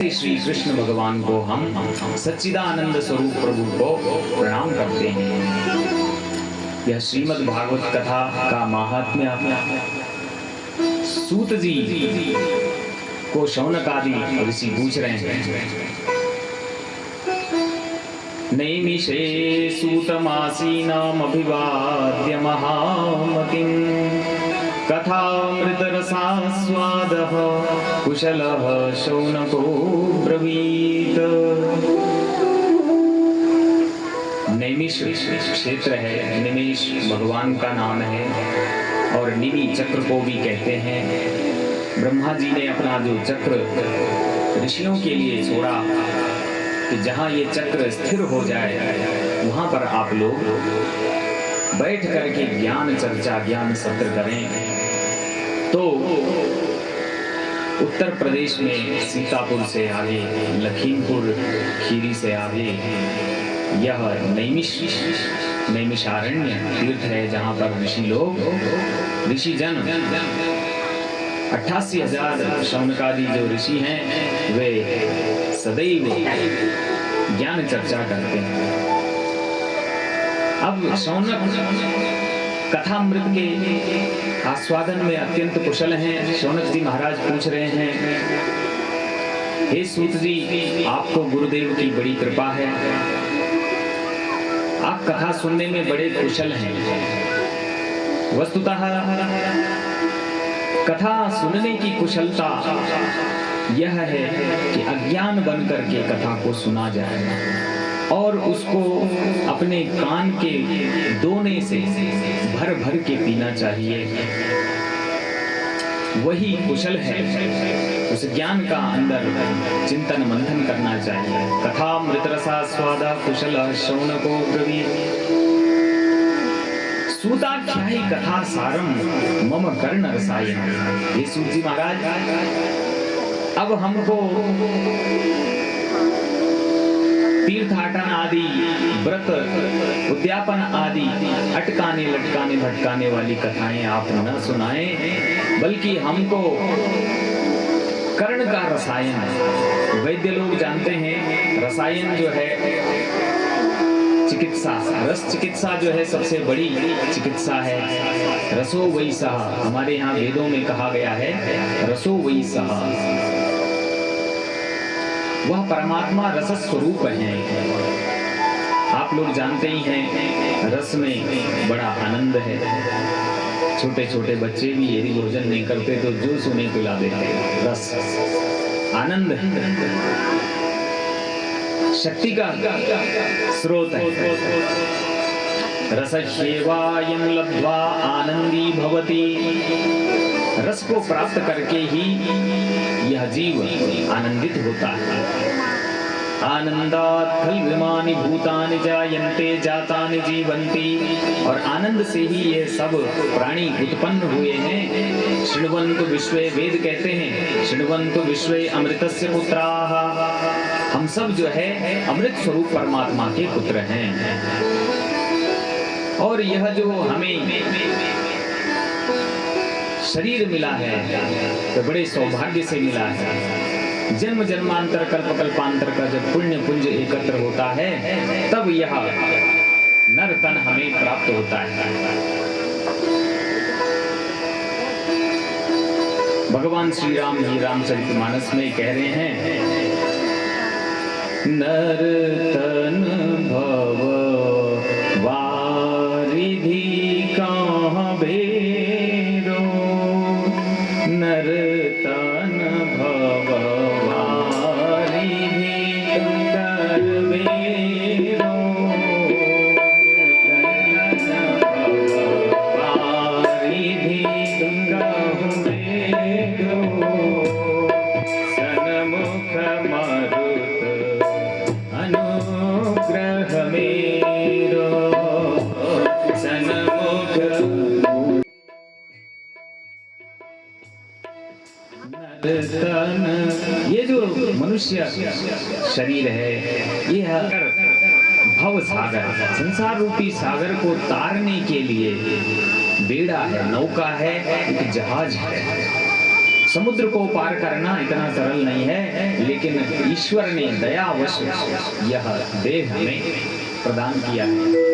श्री कृष्ण भगवान को हम सच्चिदानंद स्वरूप प्रभु को प्रणाम करते हैं। यह श्रीमद् भागवत कथा का महात्म्य सूत जी को शौनक आदि ऋषि पूछ रहे हैं। नैमिषे सूतमासीनाम् अभिवाद्य महामतिम् कथामृतरसास्वादः कुशलः शौनको ब्रवीत। नैमिष क्षेत्र है, निमेष भगवान का नाम है और निमि चक्र को भी कहते हैं। ब्रह्मा जी ने अपना जो चक्र ऋषियों के लिए छोड़ा कि जहाँ ये चक्र स्थिर हो जाए वहाँ पर आप लोग बैठ करके ज्ञान चर्चा ज्ञान सत्र करें। तो उत्तर प्रदेश में सीतापुर से आगे, लखीमपुर खीरी से आगे यह नैमिषारण्य तीर्थ है, जहाँ पर ऋषि जन 88,000 शौनकादि जो ऋषि हैं वे सदैव ज्ञान चर्चा करते हैं। अब शौनक कथामृत के आस्वादन में अत्यंत कुशल हैं। शौनक जी महाराज पूछ रहे हैं, हे सूत जी, आपको गुरुदेव की बड़ी कृपा है, आप कथा सुनने में बड़े कुशल हैं। वस्तुतः कथा सुनने की कुशलता यह है कि अज्ञान बन करके कथा को सुना जाए और उसको अपने कान के दोने से भर भर के पीना चाहिए। वही कुशल है, उस ज्ञान का अंदर चिंतन मंथन करना चाहिए। कथा मृतरसास्वादा कुशल शौनको ब्रवीत सूताख्यायी कथा सारम मम कर्ण रसायन। ये सूत जी महाराज, अब हमको तीर्थाटन आदि व्रत उद्यापन आदि अटकाने लटकाने भटकाने वाली कथाएं आप न सुनाएं, बल्कि हमको कर्ण का रसायन, वैद्य लोग जानते हैं रसायन जो है चिकित्सा, रस चिकित्सा जो है सबसे बड़ी चिकित्सा है। रसो वैसा, हमारे यहाँ वेदों में कहा गया है रसो वैसा, वह परमात्मा रस स्वरूप है। आप लोग जानते ही हैं रस में बड़ा आनंद है। छोटे छोटे बच्चे भी यदि भोजन नहीं करते तो जूस उन्हें पिला देते। रस आनंद है, शक्ति का स्रोत है। रसस्येवायं लब्ध्वा आनंदी भवति। रस को प्राप्त करके ही यह जीव आनंदित होता है। आनंदात् खल्विमानि भूतानि जायन्ते जातानि जीवन्ति। और आनंद से ही ये सब प्राणी उत्पन्न हुए हैं। शृण्वन्तु विश्वे, वेद कहते हैं शृण्वन्तु विश्वे अमृतस्य पुत्राः। हम सब जो है अमृत स्वरूप परमात्मा के पुत्र हैं। और यह जो हमें शरीर मिला है तो बड़े सौभाग्य से मिला है। जन्म जन्मांतर कल्प कल्पांतर का जब पुण्य पुंज एकत्र होता है तब यह नर तन हमें प्राप्त होता है। भगवान श्री राम जी रामचरितमानस में कह रहे हैं, नर तन भव वारिधि कहाँ बेरो, नर तन भव वारिधि कर बेरो, वारिधि कहु बेरो, सन्मुख मारुत अनुग्रह मेरो, सन्मुख। ये जो मनुष्य शरीर है ये भव सागर, संसार रूपी सागर को तारने के लिए बेड़ा है, नौका है, एक जहाज है। समुद्र को पार करना इतना सरल नहीं है, लेकिन ईश्वर ने दयावश यह देह हमें प्रदान किया है।